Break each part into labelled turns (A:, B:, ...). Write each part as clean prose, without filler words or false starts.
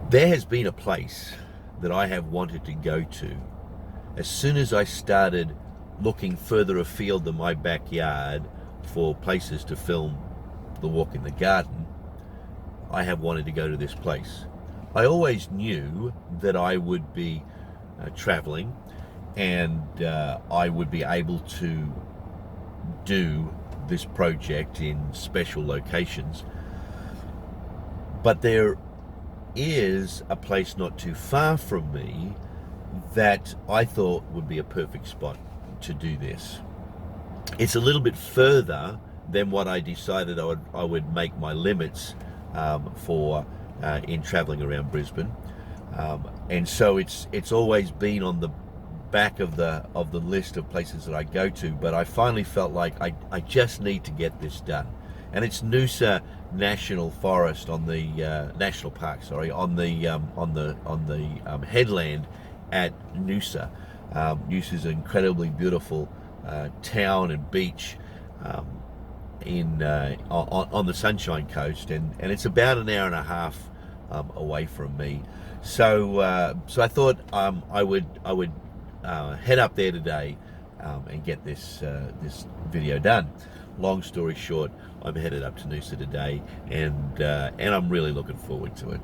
A: There has been a place that I have wanted to go to. As soon as I started looking further afield than my backyard for places to film the walk in the garden, I have wanted to go to this place. I always knew that I would be traveling and I would be able to do this project in special locations. But there is a place not too far from me that I thought would be a perfect spot to do this. It's a little bit further than what I decided I would make my limits for in traveling around Brisbane, and so it's always been on the back of the list of places that I go to. But I finally felt like I just need to get this done, and it's Noosa National Forest on the National Park, sorry, on the headland at Noosa. Noosa is an incredibly beautiful town and beach on the Sunshine Coast, and it's about an hour and a half away from me. So I thought I would head up there today and get this video done. Long story short, I'm headed up to Noosa today, and I'm really looking forward to it.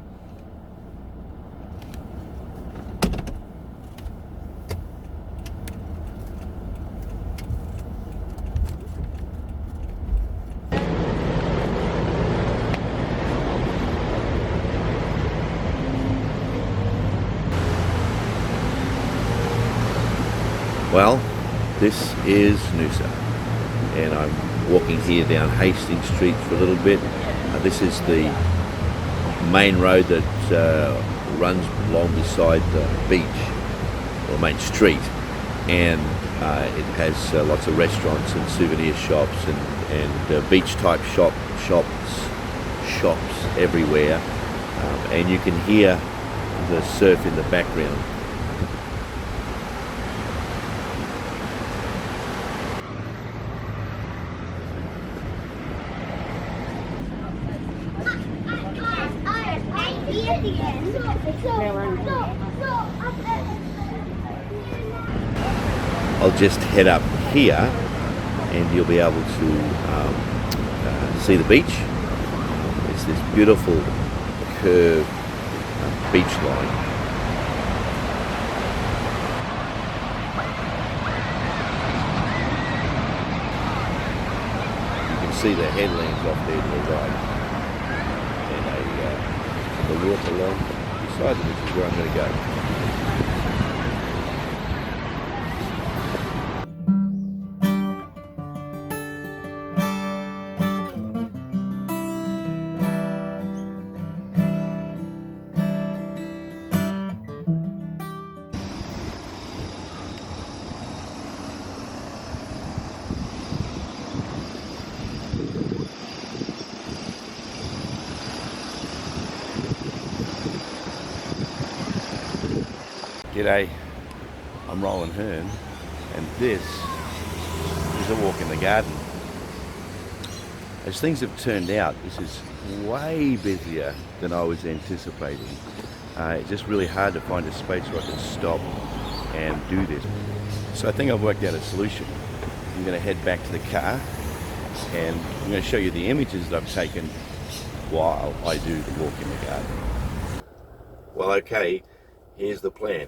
A: Well, this is Noosa, and I'm walking here down Hastings Street for a little bit. This is the main road that runs along beside the beach, or main street, and it has lots of restaurants and souvenir shops and beach type shops everywhere, and you can hear the surf in the background. I'll just head up here and you'll be able to see the beach. It's this beautiful curved beach line. You can see the headlands off there to the right, and the walk along beside them, which is where I'm going to go. G'day, I'm Roland Hearn, and this is a walk in the garden. As things have turned out, this is way busier than I was anticipating. It's just really hard to find a space where I can stop and do this. So I think I've worked out a solution. I'm going to head back to the car and I'm going to show you the images that I've taken while I do the walk in the garden. Well, okay, here's the plan.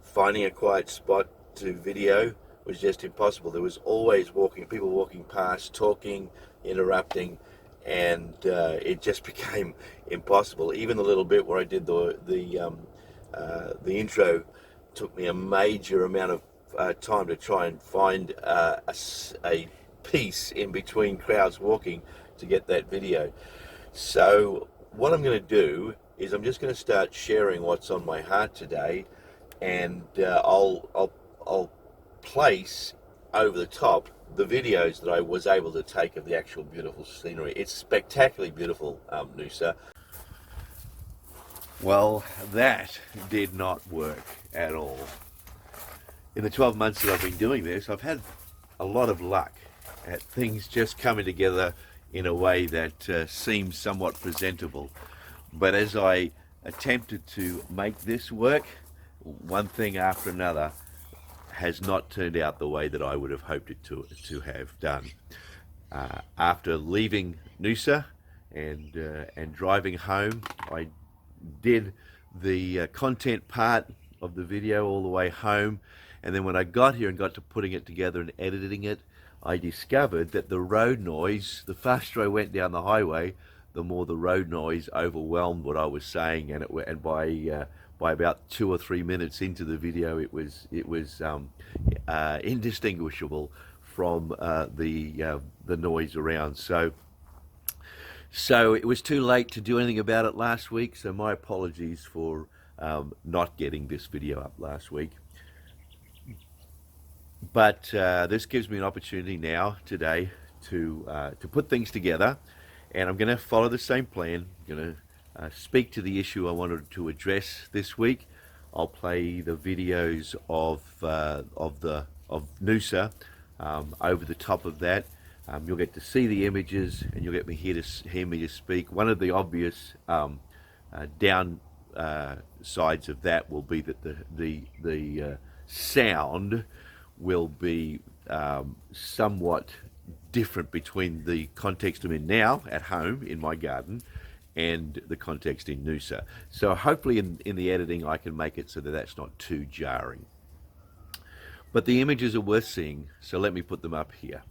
A: Finding a quiet spot to video was just impossible. There was always people walking past, talking, interrupting, and it just became impossible. Even the little bit where I did the intro took me a major amount of time to try and find a piece in between crowds walking to get that video. So what I'm going to do is I'm just going to start sharing what's on my heart today, and I'll place over the top the videos that I was able to take of the actual beautiful scenery. It's spectacularly beautiful, Noosa. Well, that did not work at all. In the 12 months that I've been doing this, I've had a lot of luck at things just coming together in a way that seems somewhat presentable. But as I attempted to make this work, one thing after another has not turned out the way that I would have hoped it to have done. After leaving Noosa and driving home, I did the content part of the video all the way home, and then when I got here and got to putting it together and editing it, I discovered that the road noise, the faster I went down the highway, the more the road noise overwhelmed what I was saying, and by about 2 or 3 minutes into the video, it was indistinguishable from the noise around. So it was too late to do anything about it last week. So my apologies for not getting this video up last week. But this gives me an opportunity now today to put things together, and I'm going to follow the same plan. I'm going to speak to the issue I wanted to address this week. I'll play the videos of Noosa over the top of that. You'll get to see the images, and you'll get me hear me to speak. One of the obvious down sides of that will be that the sound will be somewhat different between the context I'm in now at home in my garden and the context in Noosa. So hopefully in the editing I can make it so that that's not too jarring. But the images are worth seeing, so let me put them up here.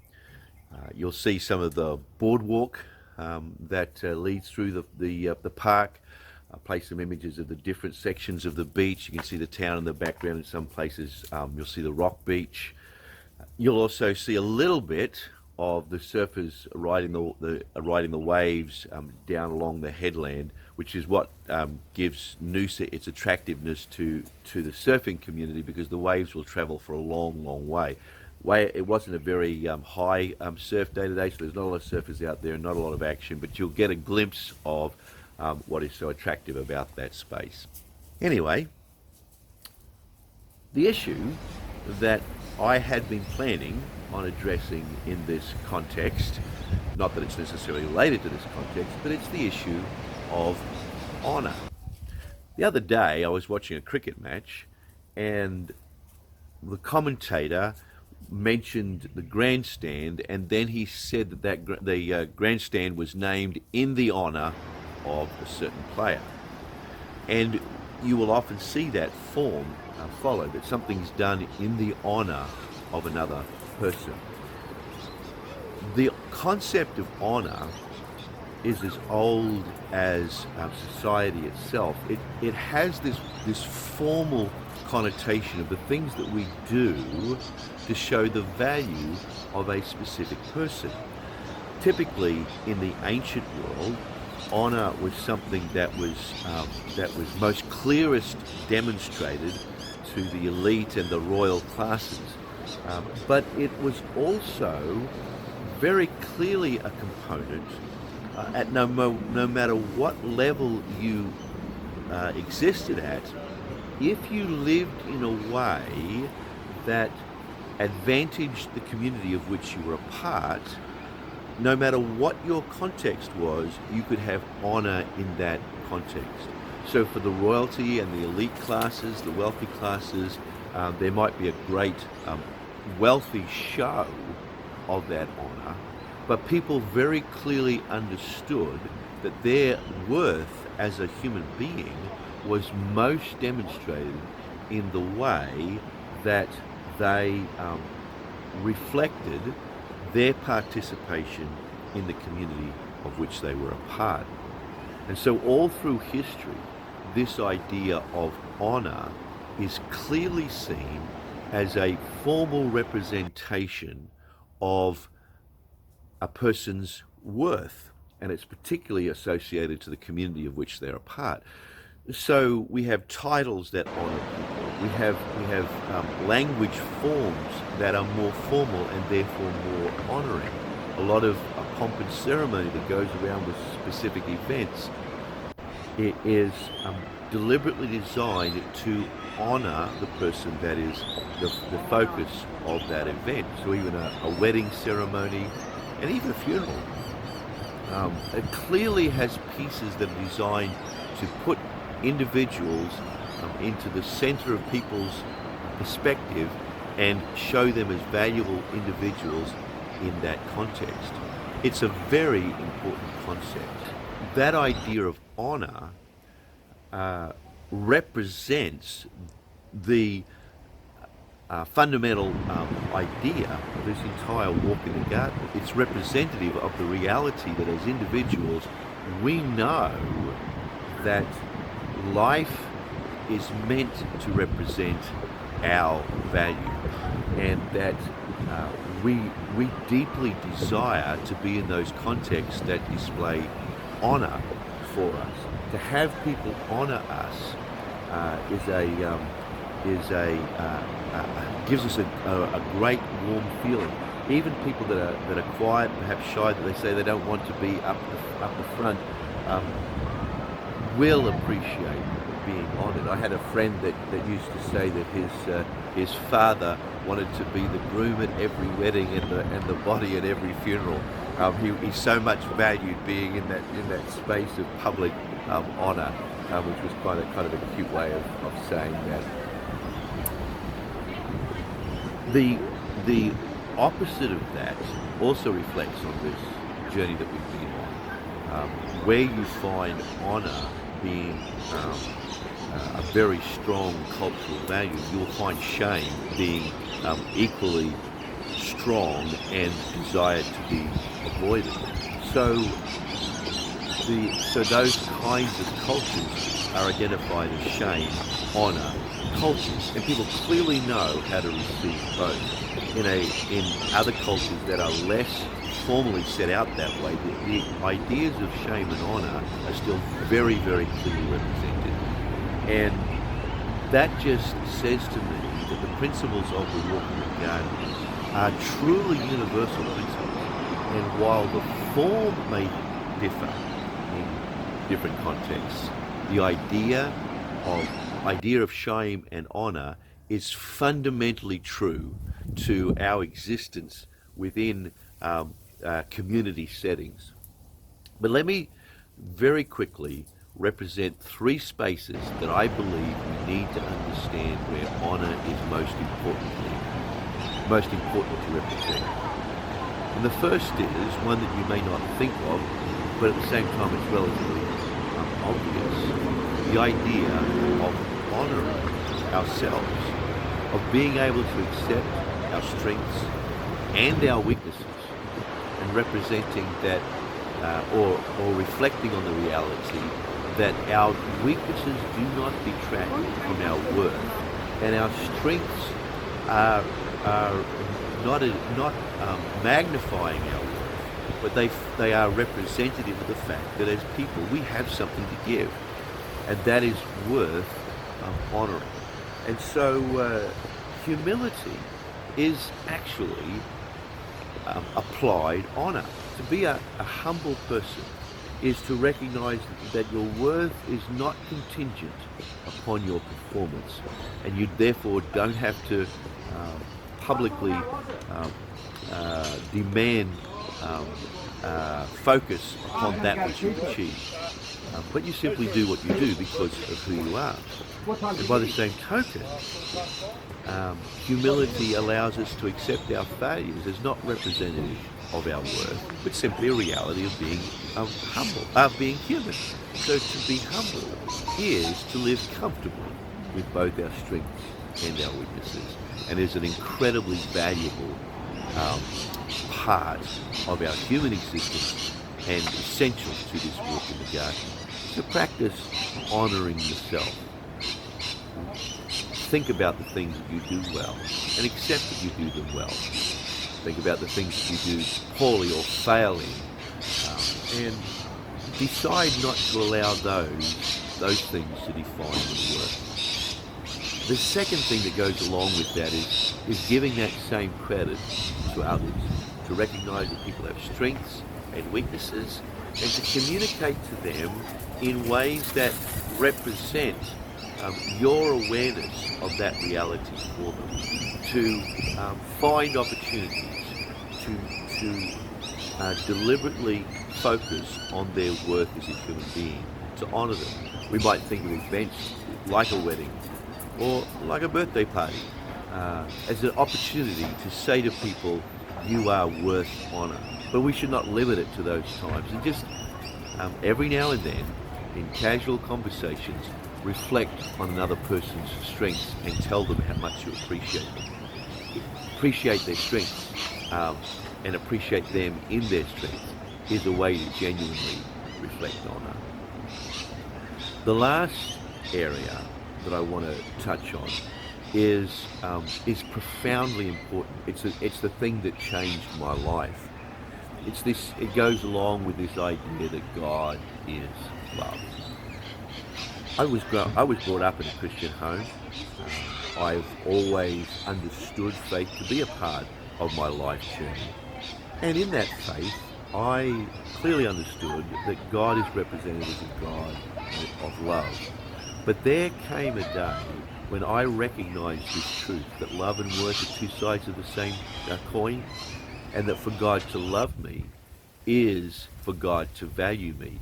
A: You'll see some of the boardwalk that leads through the park. I'll place some images of the different sections of the beach. You can see the town in the background. In some places you'll see the rock beach. You'll also see a little bit of the surfers riding the waves down along the headland, which is what gives Noosa its attractiveness to the surfing community, because the waves will travel for a long way. It wasn't a very high surf day today, so there's not a lot of surfers out there and not a lot of action, but you'll get a glimpse of what is so attractive about that space. Anyway, the issue that I had been planning on addressing in this context, not that it's necessarily related to this context, but it's the issue of honour. The other day I was watching a cricket match, and the commentator mentioned the grandstand, and then he said that the grandstand was named in the honour of a certain player. And you will often see that form followed, that something's done in the honour of another person. The concept of honour is as old as society itself. It has this formal connotation of the things that we do to show the value of a specific person. Typically, in the ancient world, honour was something that was most clearest demonstrated to the elite and the royal classes, but it was also very clearly a component at no matter what level you existed at. If you lived in a way that advantaged the community of which you were a part, no matter what your context was, you could have honour in that context. So for the royalty and the elite classes, the wealthy classes, there might be a great wealthy show of that honour, but people very clearly understood that their worth as a human being was most demonstrated in the way that they reflected their participation in the community of which they were a part. And so all through history, this idea of honour is clearly seen as a formal representation of a person's worth, and it's particularly associated to the community of which they're a part. So we have titles that honour people. We have language forms that are more formal and therefore more honouring. A lot of pomp and ceremony that goes around with specific events. It is deliberately designed to honour the person that is the focus of that event. So even a wedding ceremony and even a funeral, it clearly has pieces that are designed to put individuals into the center of people's perspective and show them as valuable individuals in that context. It's a very important concept. That idea of honor represents the fundamental idea of this entire walk in the garden. It's representative of the reality that as individuals, we know that life is meant to represent our value, and that we deeply desire to be in those contexts that display honor for us. To have people honor us gives us a great warm feeling. Even people that are quiet, perhaps shy, that they say they don't want to be up the front, will appreciate being honored. I had a friend that used to say that his father wanted to be the groom at every wedding and the body at every funeral. He so much valued being in that space of public honor, which was kind of a cute way of saying that. The opposite of that also reflects on this journey that we've been on, where you find honor being a very strong cultural value. You'll find shame being equally strong and desired to be avoided. So those kinds of cultures are identified as shame, honor cultures, and people clearly know how to receive both. In other cultures that are less formally set out that way, the ideas of shame and honor are still very, very clearly represented. And that just says to me that the principles of the walk in the garden are truly universal principles. And while the form may differ in different contexts, the idea of shame and honor is fundamentally true to our existence within community settings. But let me very quickly represent three spaces that I believe we need to understand where honor is most important to represent. And the first is one that you may not think of, but at the same time it's relatively obvious. The idea of honoring ourselves, of being able to accept our strengths and our weaknesses, and representing that, or reflecting on the reality that our weaknesses do not detract from our worth, and our strengths are not magnifying our worth, but they are representative of the fact that as people we have something to give, and that is worth honoring. And so humility is actually applied honor. To be a humble person is to recognize that your worth is not contingent upon your performance, and you therefore don't have to publicly demand focus upon that which you've achieved. But you simply do what you do because of who you are. And by the same token, humility allows us to accept our failures as not representative of our worth, but simply a reality of being humble, of being human. So to be humble is to live comfortably with both our strengths and our weaknesses, and is an incredibly valuable part of our human existence and essential to this walk in the garden. To practice honoring yourself. Think about the things that you do well and accept that you do them well. Think about the things that you do poorly or fail in, and decide not to allow those things to define your worth. The second thing that goes along with that is giving that same credit to others, to recognize that people have strengths and weaknesses, and to communicate to them in ways that represent your awareness of that reality for them, to find opportunities to deliberately focus on their worth as a human being, to honor them, We might think of events like a wedding or like a birthday party as an opportunity to say to people, you are worth honour. But we should not limit it to those times. And just every now and then, in casual conversations, reflect on another person's strengths and tell them how much you appreciate them. Appreciate their strengths and appreciate them in their strengths is a way to genuinely reflect honour. The last area that I want to touch on is profoundly important. It's the thing that changed my life. It goes along with this idea that God is love. I was brought up in a Christian home. I've always understood faith to be a part of my life journey. And in that faith, I clearly understood that God is represented as a God of love. But there came a day when I recognized this truth, that love and worth are two sides of the same coin, and that for God to love me is for God to value me.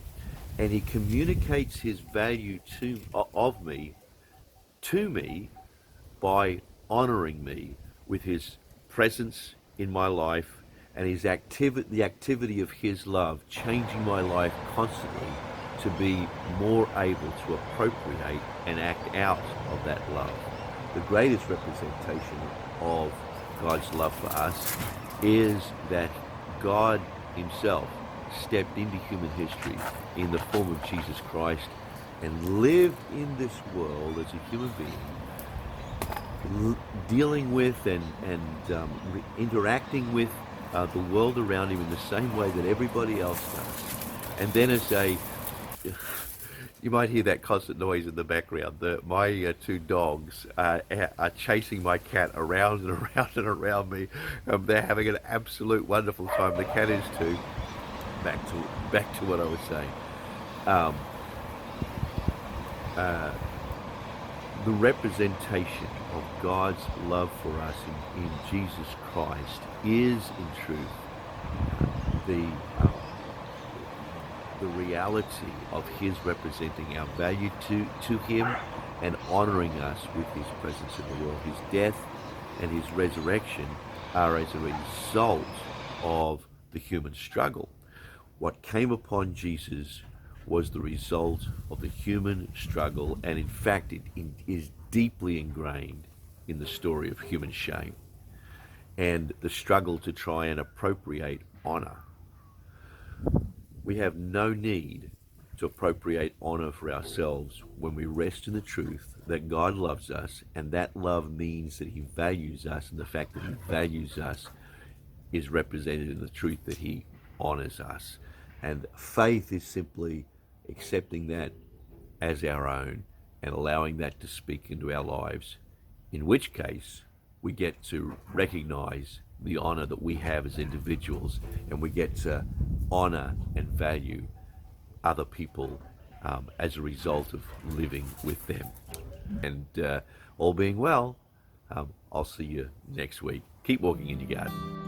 A: And he communicates his value of me to me by honoring me with his presence in my life and the activity of his love changing my life constantly to be more able to appropriate and act out of that love. The greatest representation of God's love for us is that God himself stepped into human history in the form of Jesus Christ and lived in this world as a human being, dealing with and interacting with the world around him in the same way that everybody else does. And then you might hear that constant noise in the background. My two dogs are chasing my cat around and around and around me. They're having an absolute wonderful time. The cat is too. Back to what I was saying. The representation of God's love for us in Jesus Christ is, in truth, the reality of his representing our value to him and honoring us with his presence in the world. His death and his resurrection are as a result of the human struggle. What came upon Jesus was the result of the human struggle, and in fact it is deeply ingrained in the story of human shame and the struggle to try and appropriate honor. We have no need to appropriate honor for ourselves when we rest in the truth that God loves us, and that love means that he values us, and the fact that he values us is represented in the truth that he honors us. And faith is simply accepting that as our own and allowing that to speak into our lives, in which case we get to recognize the honor that we have as individuals, and we get to honor and value other people as a result of living with them. And all being well, I'll see you next week. Keep walking in your garden.